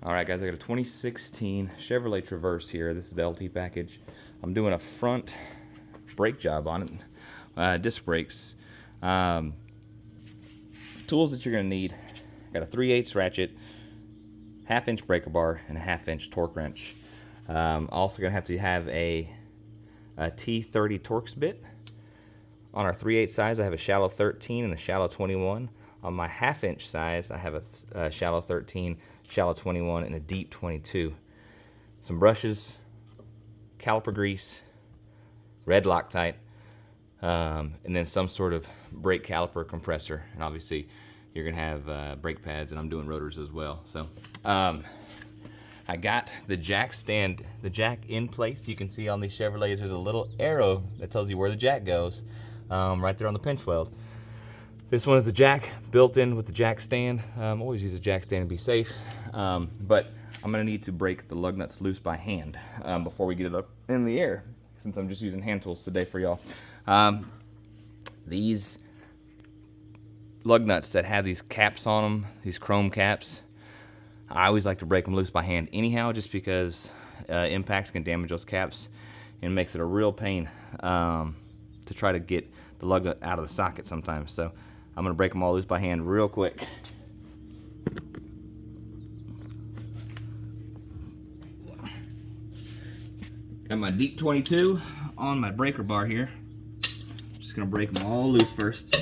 Alright guys, I got a 2016 Chevrolet Traverse here. This is the LT package. I'm doing a front brake job on it, disc brakes. Tools that you're going to need. Got a 3/8 ratchet, 1/2-inch breaker bar, and a 1/2-inch torque wrench. Also going to have a T30 Torx bit. On our 3/8 size, I have a shallow 13 and a shallow 21. On my 1/2-inch size, I have a shallow 13, shallow 21, and a deep 22. Some brushes, caliper grease, red Loctite, and then some sort of brake caliper compressor. And obviously, you're gonna have brake pads, and I'm doing rotors as well. So, I got the jack stand, the jack in place. You can see on these Chevrolets, there's a little arrow that tells you where the jack goes, right there on the pinch weld. This one is the jack built in with the jack stand. Always use a jack stand to be safe, but I'm gonna need to break the lug nuts loose by hand before we get it up in the air, since I'm just using hand tools today for y'all. These lug nuts that have these caps on them, these chrome caps, I always like to break them loose by hand anyhow, just because impacts can damage those caps and makes it a real pain to try to get the lug nut out of the socket sometimes. So I'm gonna break them all loose by hand real quick. Got my deep 22 on my breaker bar here. Just gonna break them all loose first.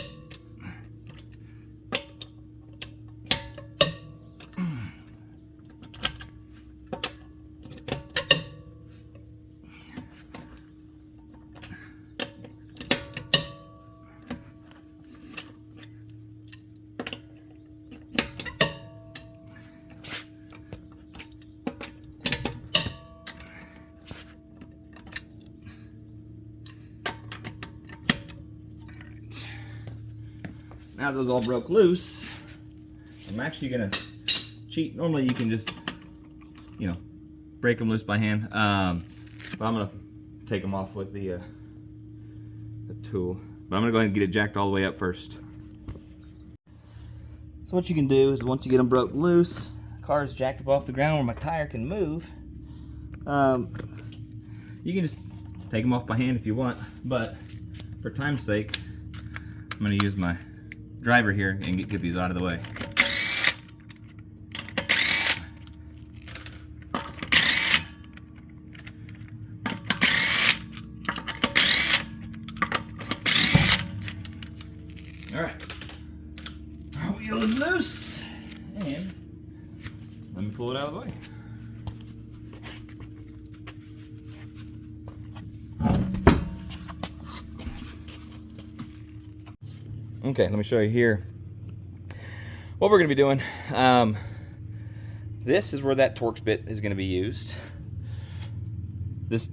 Now those all broke loose, I'm actually gonna cheat. Normally you can just, break them loose by hand, but I'm gonna take them off with the tool. But I'm gonna go ahead and get it jacked all the way up first. So what you can do is, once you get them broke loose, the car is jacked up off the ground where my tire can move. You can just take them off by hand if you want, but for time's sake, I'm gonna use my driver here and get these out of the way. All right, our wheel is loose, and let me pull it out of the way. Okay, let me show you here what we're going to be doing. This is where that Torx bit is going to be used. This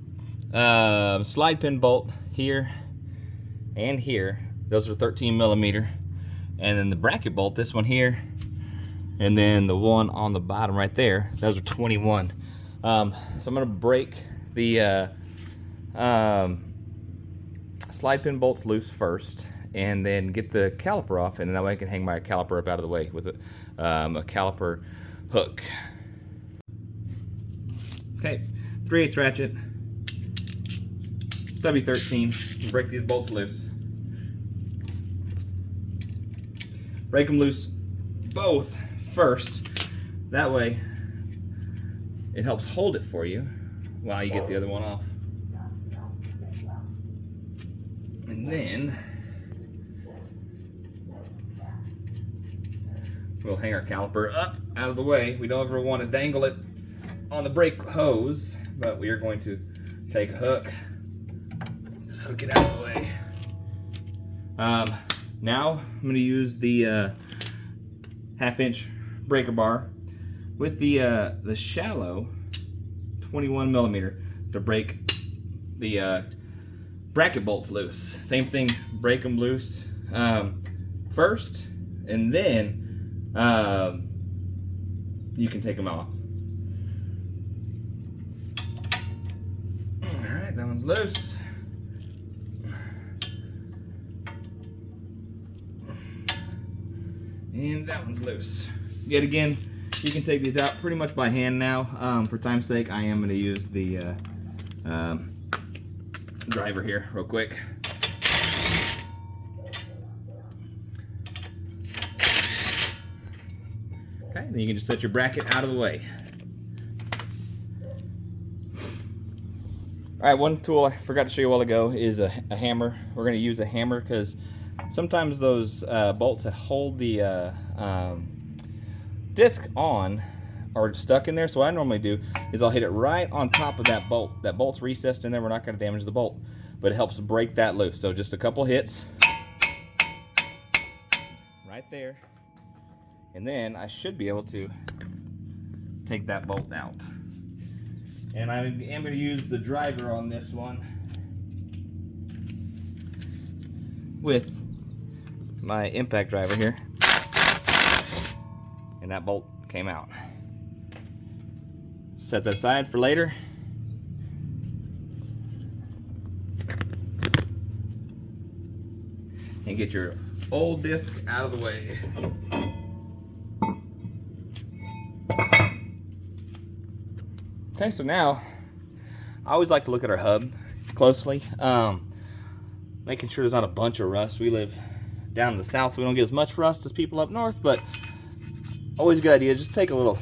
slide pin bolt here and here, those are 13 millimeter. And then the bracket bolt, this one here, and then the one on the bottom right there, those are 21. So I'm going to break the slide pin bolts loose first, and then get the caliper off, and then that way I can hang my caliper up out of the way with a caliper hook. Okay, 3/8 ratchet, stubby 13, break these bolts loose. Break them loose both first, that way it helps hold it for you while you get the other one off. And then we'll hang our caliper up out of the way. We don't ever want to dangle it on the brake hose, but we are going to take a hook, just hook it out of the way. Now I'm going to use the 1/2-inch breaker bar with the shallow 21 millimeter to break the bracket bolts loose. Same thing, break them loose first, and then you can take them off. Alright, that one's loose. And that one's loose. Yet again, You can take these out pretty much by hand now. For time's sake, I am going to use the driver here real quick. Okay, then you can just set your bracket out of the way. All right, one tool I forgot to show you a while ago is a hammer. We're going to use a hammer because sometimes those bolts that hold the disc on are stuck in there. So what I normally do is I'll hit it right on top of that bolt. That bolt's recessed in there. We're not going to damage the bolt, but it helps break that loose. So just a couple hits right there, and then I should be able to take that bolt out. And I am going to use the driver on this one with my impact driver here, and that bolt came out. Set that aside for later. And get your old disc out of the way. Okay, so now I always like to look at our hub closely, making sure there's not a bunch of rust. We live down in the south, so we don't get as much rust as people up north, but always a good idea. Just take a little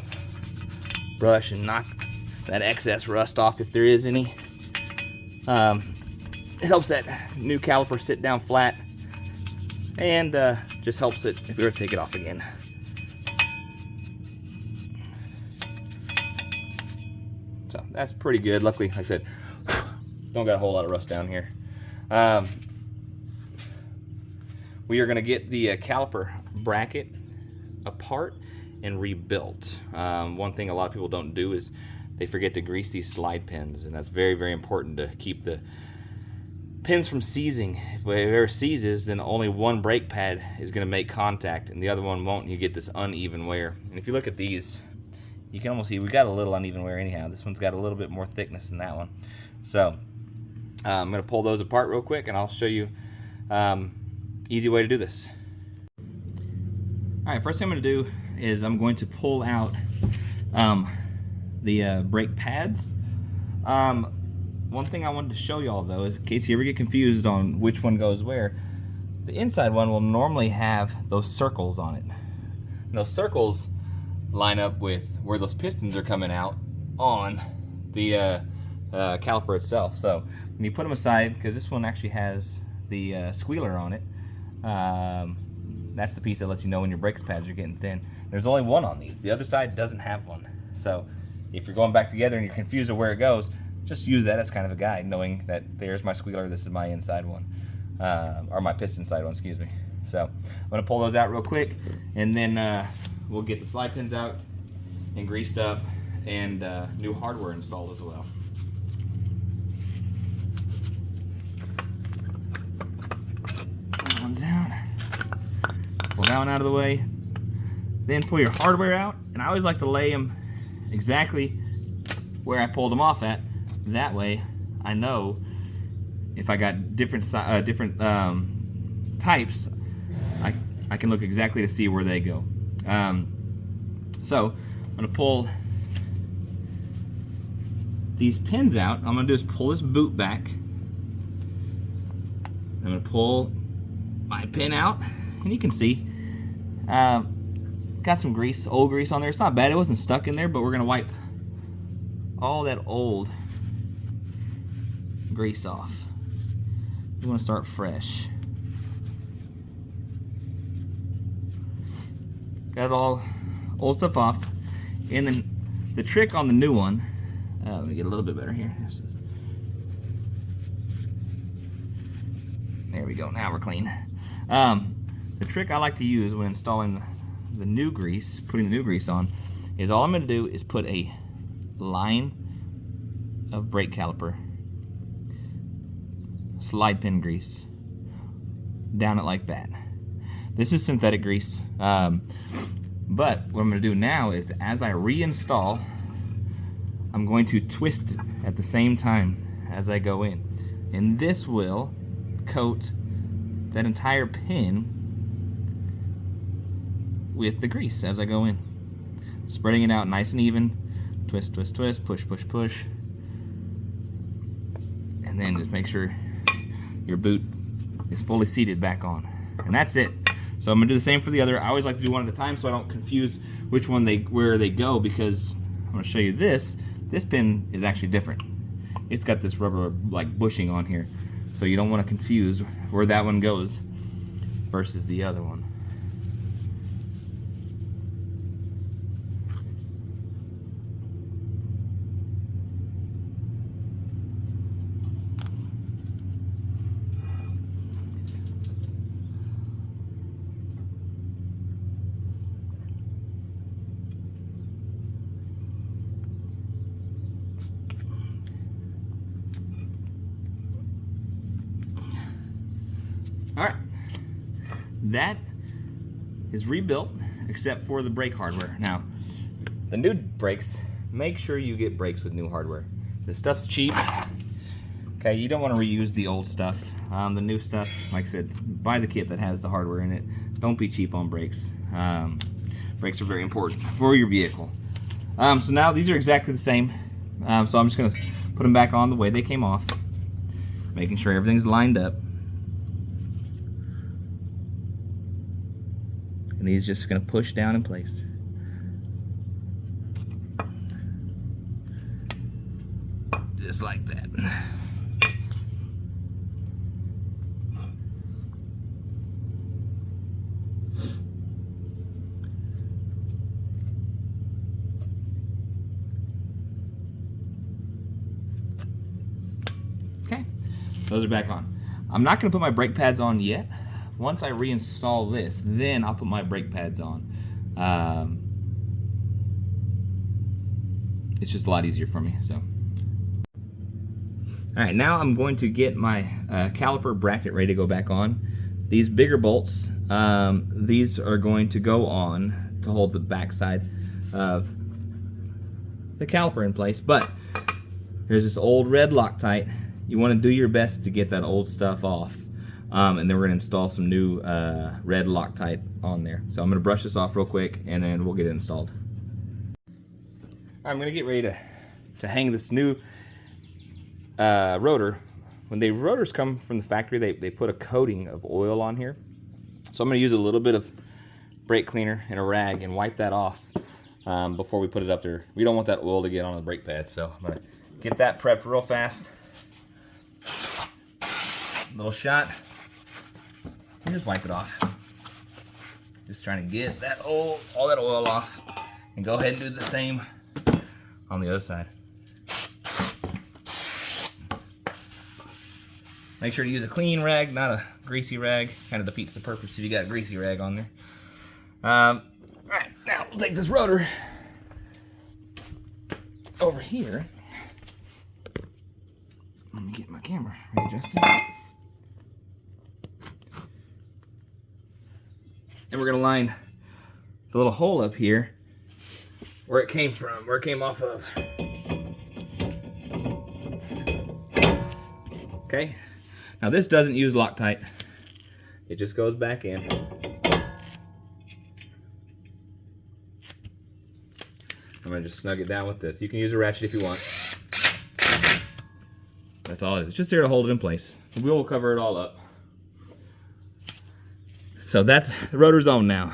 brush and knock that excess rust off if there is any. It helps that new caliper sit down flat, and just helps it if we were to take it off again. So that's pretty good. Luckily, like I said, don't got a whole lot of rust down here. We are going to get the caliper bracket apart and rebuilt. One thing a lot of people don't do is they forget to grease these slide pins, and that's very, very important to keep the pins from seizing. If it ever seizes, then only one brake pad is going to make contact and the other one won't, and you get this uneven wear. And if you look at these, you can almost see we got a little uneven wear anyhow. This one's got a little bit more thickness than that one. So I'm going to pull those apart real quick, and I'll show you easy way to do this. All right, first thing I'm going to do is I'm going to pull out the brake pads. One thing I wanted to show y'all though is in case you ever get confused on which one goes where, the inside one will normally have those circles on it. And those circles line up with where those pistons are coming out on the caliper itself. So when you put them aside, because this one actually has the squealer on it, that's the piece that lets you know when your brake pads are getting thin. There's only one on these. The other side doesn't have one. So if you're going back together and you're confused of where it goes, just use that as kind of a guide, knowing that there's my squealer, this is my inside one, or my piston side one, excuse me. So I'm going to pull those out real quick, and then we'll get the slide pins out and greased up, and new hardware installed as well. That one's out. Pull that one out of the way. Then pull your hardware out, and I always like to lay them exactly where I pulled them off at. That way I know if I got different types, I can look exactly to see where they go. So I'm going to pull these pins out. I'm going to do is pull this boot back. I'm going to pull my pin out, and you can see got some grease, old grease on there. It's not bad, it wasn't stuck in there, but we're going to wipe all that old grease off. You want to start fresh. Got all old stuff off, and then the trick on the new one, let me get a little bit better here. There we go, now we're clean. The trick I like to use when installing the new grease, putting the new grease on, is all I'm going to do is put a line of brake caliper slide pin grease down it like that. This is synthetic grease, but what I'm going to do now is as I reinstall, I'm going to twist it at the same time as I go in, and this will coat that entire pin with the grease as I go in. spreading it out nice and even. Twist, twist, twist, push, push, push. And then just make sure your boot is fully seated back on. And that's it. So I'm gonna do the same for the other. I always like to do one at a time so I don't confuse which one where they go, because I'm gonna show you this. This pin is actually different. It's got this rubber like bushing on here. So you don't want to confuse where that one goes versus the other one. All right, that is rebuilt except for the brake hardware. Now, the new brakes, make sure you get brakes with new hardware. This stuff's cheap. Okay, you don't want to reuse the old stuff. The new stuff, like I said, buy the kit that has the hardware in it. Don't be cheap on brakes. Brakes are very important for your vehicle. So now these are exactly the same. So I'm just gonna put them back on the way they came off, making sure everything's lined up. And these just gonna push down in place. Just like that. Okay, those are back on. I'm not gonna put my brake pads on yet. Once I reinstall this, then I'll put my brake pads on. It's just a lot easier for me, so. All right, now I'm going to get my caliper bracket ready to go back on. These bigger bolts, these are going to go on to hold the backside of the caliper in place, but there's this old red Loctite. You want to do your best to get that old stuff off. And then we're going to install some new red Loctite on there. So I'm going to brush this off real quick and then we'll get it installed. All right, I'm going to get ready to hang this new rotor. When the rotors come from the factory, they put a coating of oil on here. So I'm going to use a little bit of brake cleaner and a rag and wipe that off before we put it up there. We don't want that oil to get on the brake pads, so I'm going to get that prepped real fast. Little shot. And just wipe it off. Just trying to get that all that oil off, and go ahead and do the same on the other side. Make sure to use a clean rag, not a greasy rag. Kind of defeats the purpose if you got a greasy rag on there. All right, now we'll take this rotor over here. Let me get my camera readjusted. And we're gonna line the little hole up here where it came from, where it came off of. Okay, now this doesn't use Loctite. It just goes back in. I'm gonna just snug it down with this. You can use a ratchet if you want. That's all it is. It's just here to hold it in place. We will cover it all up. So that's the rotor's on now.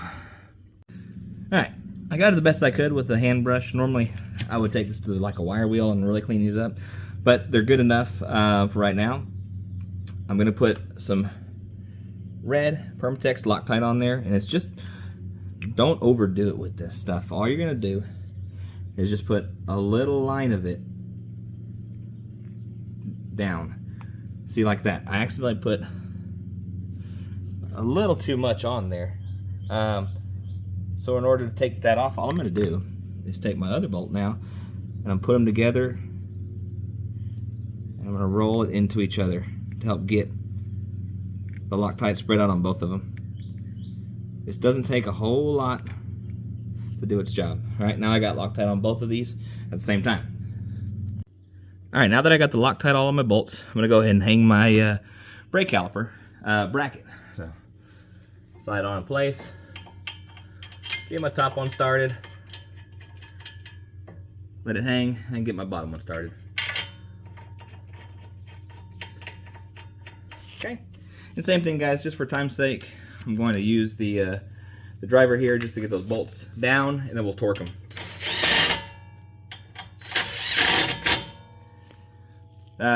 All right, I got it the best I could with the hand brush. Normally, I would take this to like a wire wheel and really clean these up, but they're good enough for right now. I'm gonna put some red Permatex Loctite on there, and it's just, don't overdo it with this stuff. All you're gonna do is just put a little line of it down. See, like that. I accidentally put a little too much on there. So in order to take that off, all I'm going to do is take my other bolt now and I'm put them together, and I'm going to roll it into each other to help get the Loctite spread out on both of them. This doesn't take a whole lot to do its job. All right, now I got Loctite on both of these at the same time. All right, now that I got the Loctite all on my bolts, I'm going to go ahead and hang my brake caliper bracket. So slide it on in place, get my top one started, let it hang, and get my bottom one started. Okay, and same thing, guys, just for time's sake, I'm going to use the driver here just to get those bolts down, and then we'll torque them.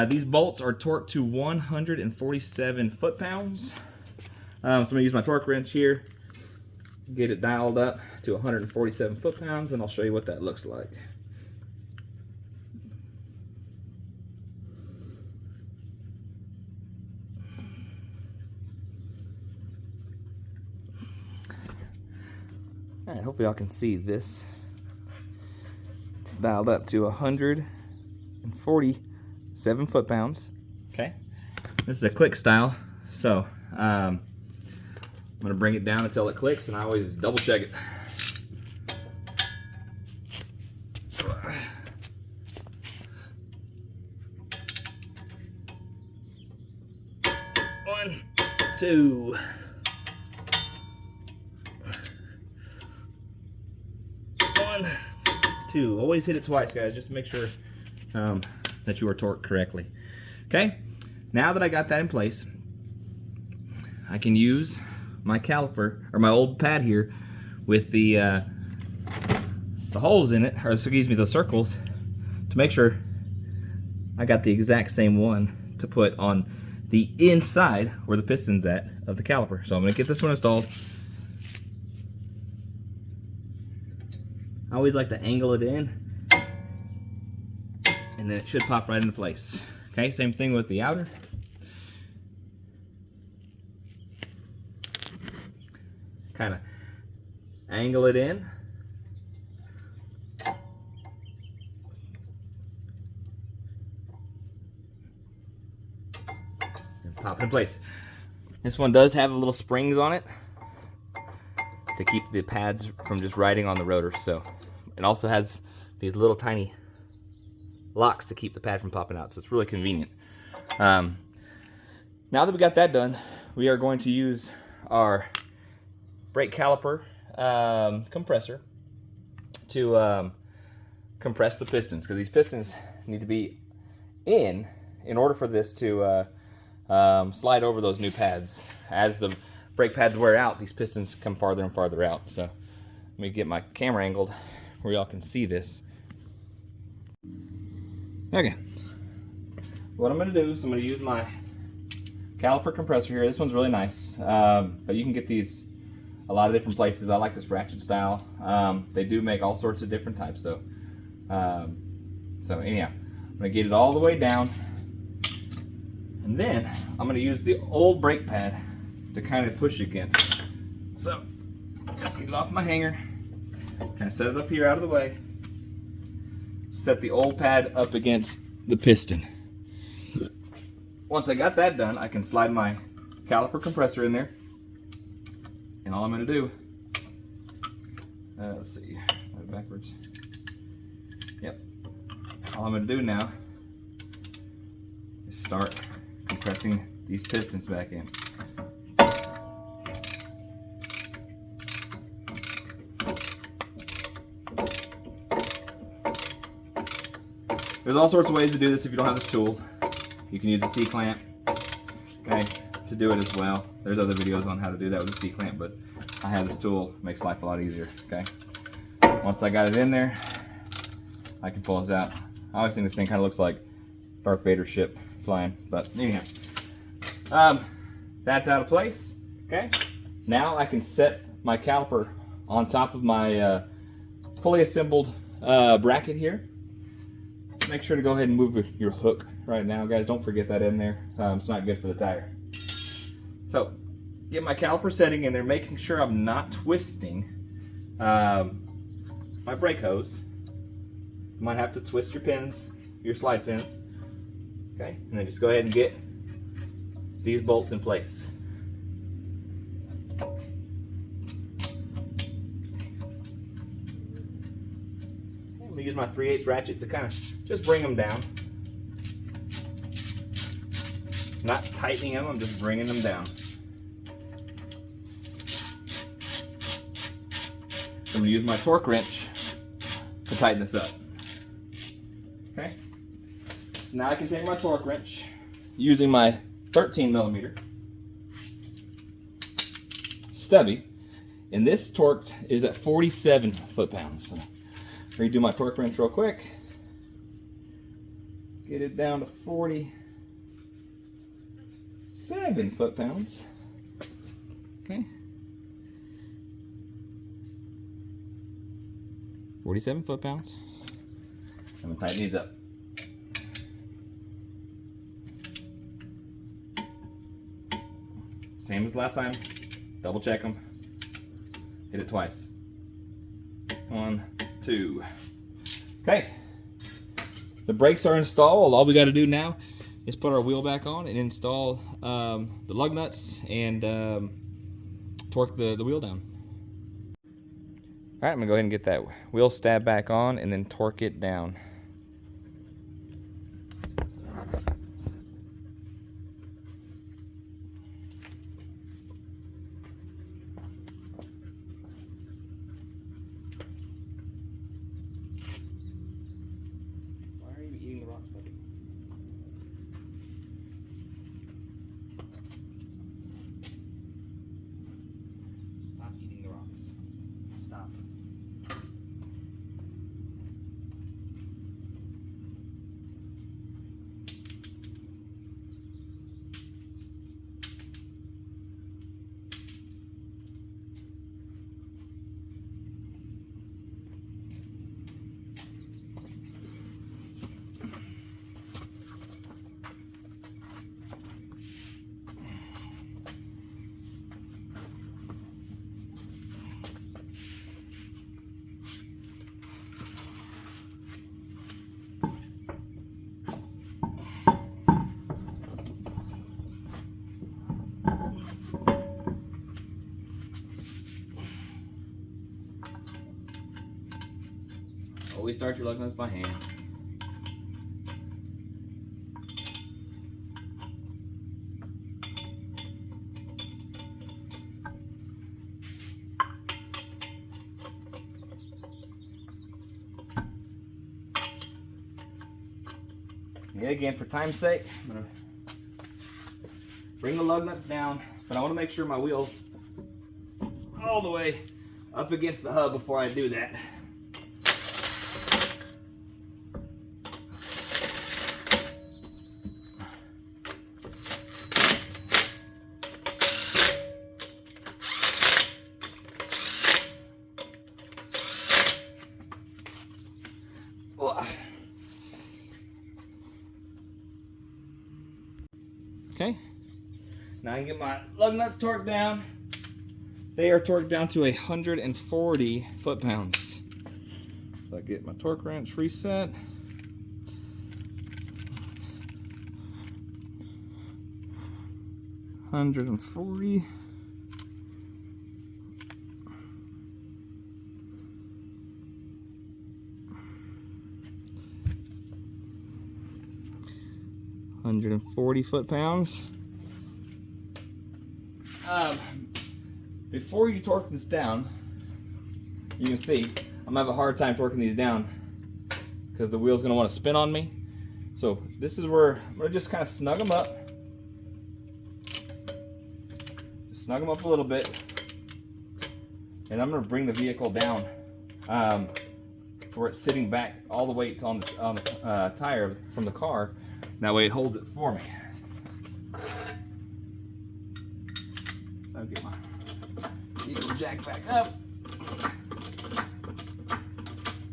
These bolts are torqued to 147 foot-pounds. So I'm going to use my torque wrench here, get it dialed up to 147 foot-pounds, and I'll show you what that looks like. All right, hopefully y'all can see this. It's dialed up to 147 foot-pounds. Okay, this is a click style, so I'm going to bring it down until it clicks, and I always double check it. One, two. One, two. Always hit it twice, guys, just to make sure that you are torqued correctly. Okay, now that I got that in place, I can use my caliper, or my old pad here, with the holes in it, or excuse me, those circles, to make sure I got the exact same one to put on the inside where the piston's at of the caliper. So I'm going to get this one installed. I always like to angle it in, and then it should pop right into place. Okay, same thing with the outer. Kind of angle it in. And pop it in place. This one does have little springs on it to keep the pads from just riding on the rotor. So it also has these little tiny locks to keep the pad from popping out. So it's really convenient. Now that we got that done, we are going to use our brake caliper compressor to compress the pistons, because these pistons need to be in order for this to slide over those new pads. As the brake pads wear out, these pistons come farther and farther out. So let me get my camera angled where y'all can see this. Okay, what I'm going to do is I'm going to use my caliper compressor here. This one's really nice, but you can get these a lot of different places. I like this ratchet style. They do make all sorts of different types, so anyhow, I'm going to get it all the way down, and then I'm going to use the old brake pad to kind of push against. So get it off my hanger, kind of set it up here out of the way, set the old pad up against the piston. Once I got that done, I can slide my caliper compressor in there, and all I'm going to do, let's see, right backwards. Yep. All I'm going to do now is start compressing these pistons back in. There's all sorts of ways to do this if you don't have this tool. You can use a C-clamp, okay, to do it as well. There's other videos on how to do that with a C-clamp, but I have this tool. It makes life a lot easier, okay? Once I got it in there, I can pull this out. I always think this thing kind of looks like Darth Vader's ship flying, but anyhow. That's out of place, okay? Now I can set my caliper on top of my fully assembled bracket here. Make sure to go ahead and move your hook right now, guys. Don't forget that in there. It's not good for the tire. So, get my caliper setting in there, making sure I'm not twisting my brake hose. You might have to twist your pins, your slide pins. Okay, and then just go ahead and get these bolts in place. I'm going to use my 3/8 ratchet to kind of just bring them down. Not tightening them, I'm just bringing them down. I'm going to use my torque wrench to tighten this up. Okay. So now I can take my torque wrench using my 13mm stubby, and this torque is at 47 foot-pounds. So redo my torque wrench real quick. Get it down to 47 foot-pounds. Okay. 47 foot-pounds. I'm gonna tighten these up. Same as last time. Double check them. Hit it twice. 1, 2. Okay. The brakes are installed. All we got to do now is put our wheel back on and install the lug nuts and torque the wheel down. All right, I'm gonna go ahead and get that wheel stab back on and then torque it down. Why are you eating the rocks, buddy? Stop eating the rocks. Stop. Always start your lug nuts by hand. And again, for time's sake, I'm gonna bring the lug nuts down, but I want to make sure my wheel's all the way up against the hub before I do that. Okay, now I can get my lug nuts torqued down. They are torqued down to 140 foot-pounds. So I get my torque wrench reset. $140. $140 foot-pounds. Before you torque this down, you can see I'm gonna have a hard time torquing these down because the wheel's gonna want to spin on me. So this is where I'm gonna just kind of snug them up. Just snug them up a little bit, and I'm gonna bring the vehicle down where it's sitting back. All the weight's on the tire from the car. That way it holds it for me. So I'll get my vehicle jack back up.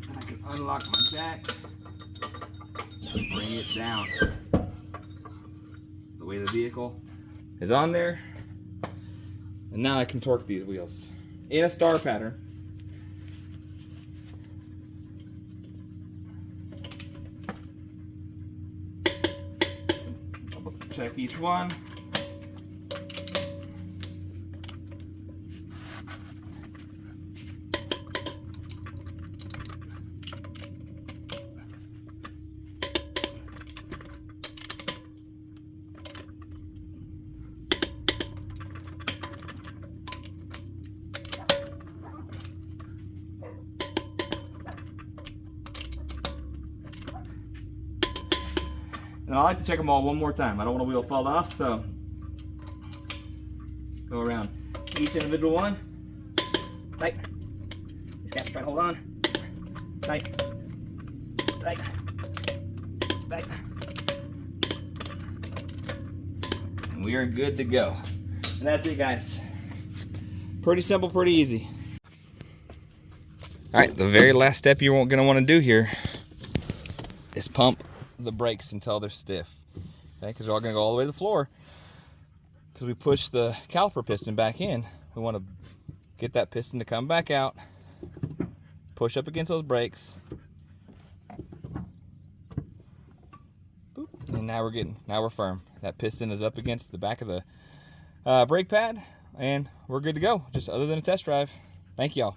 And I can unlock my jack. Just bring it down. The way the vehicle is on there. And now I can torque these wheels in a star pattern. Check each one. And I like to check them all one more time. I don't want a wheel to fall off, so go around each individual one. Tight. These caps try to hold on. Tight. Tight. Tight. And we are good to go. And that's it, guys. Pretty simple, pretty easy. All right, the very last step you're gonna wanna do here is pump the brakes until they're stiff. Okay, because they're all gonna go all the way to the floor. Because we push the caliper piston back in, we wanna get that piston to come back out, push up against those brakes. Boop. And now we're firm. That piston is up against the back of the brake pad, and we're good to go, just other than a test drive. Thank y'all.